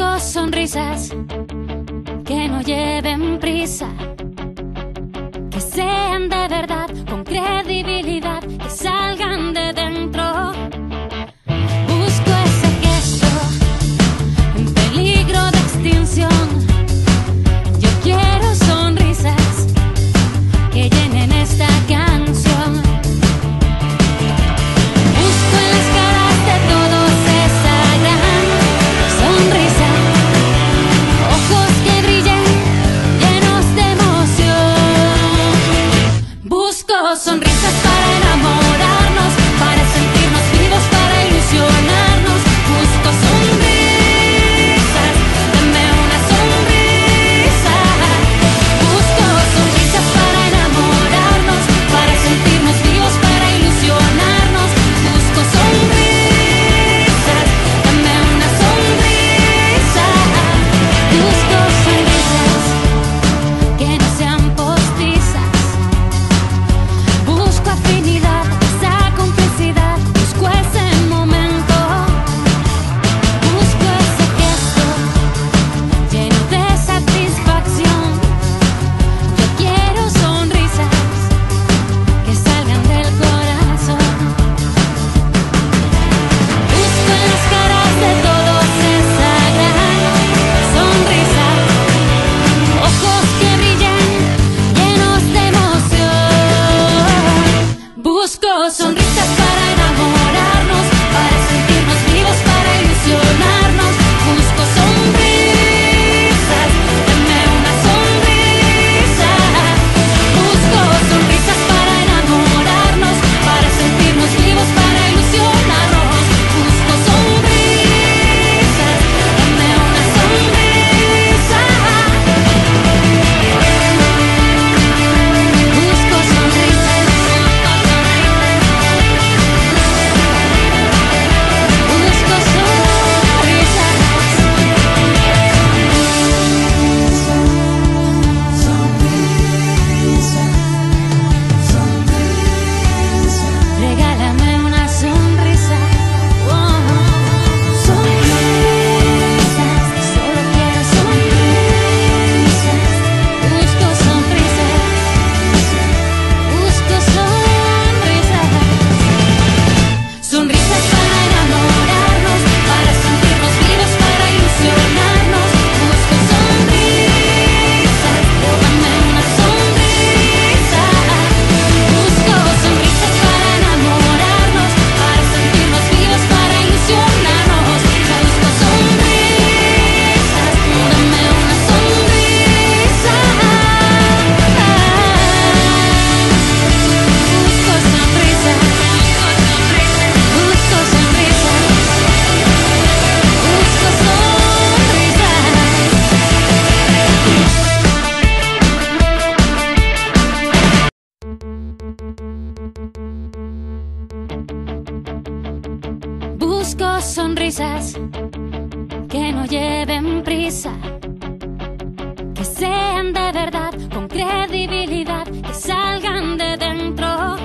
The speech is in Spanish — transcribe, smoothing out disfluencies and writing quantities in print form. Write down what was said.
Busco sonrisas que no lleven prisa, que sean de verdad, con credibilidad, que salgan de dentro. Busco ese gesto en peligro de extinción. Yo quiero sonrisas que llenen esta canción. Busco en las caras de todos esa gran sonrisa, ojos que brillen llenos de emoción. Busco sonrisas para enamorarnos, para sentirnos vivos, para ilusionarnos. Busco sonrisas, dame una sonrisa. Busco sonrisas para enamorarnos, para sentirnos vivos, para ilusionarnos. Busco sonrisas, dame una sonrisa. Busco sonrisas que no sean postizas. Busco afinidad, esa complicidad. Busco ese momento. Busco ese gesto lleno de satisfacción. Yo quiero sonrisas que salgan del corazón. Busco en las caras de todos esa gran sonrisa, ojos que brillen llenos de emoción. Busco sonrisas para enamorarnos, para sentirnos vivos, para ilusionarnos. Busco sonrisas, dame una sonrisa. Busco sonrisas para enamorarnos, para sentirnos vivos, para ilusionarnos. Busco sonrisas, dame una sonrisa. Busco sonrisas. Busco sonrisas. Regálame una sonrisa. Sonrisas, solo quiero sonrisas. Busco sonrisas. Busco sonrisas. Sonrisas para enamorarnos, para sentirnos vivos, para ilusionarnos. Busco sonrisas, dame una sonrisa. Busco sonrisas para enamorarnos, para sentirnos vivos, para ilusionarnos. Busco sonrisas, dame una sonrisa. Busco sonrisas. Busco sonrisas. Busco sonrisas. Busco sonrisas que no lleven prisa, que sean de verdad, con credibilidad, que salgan de dentro.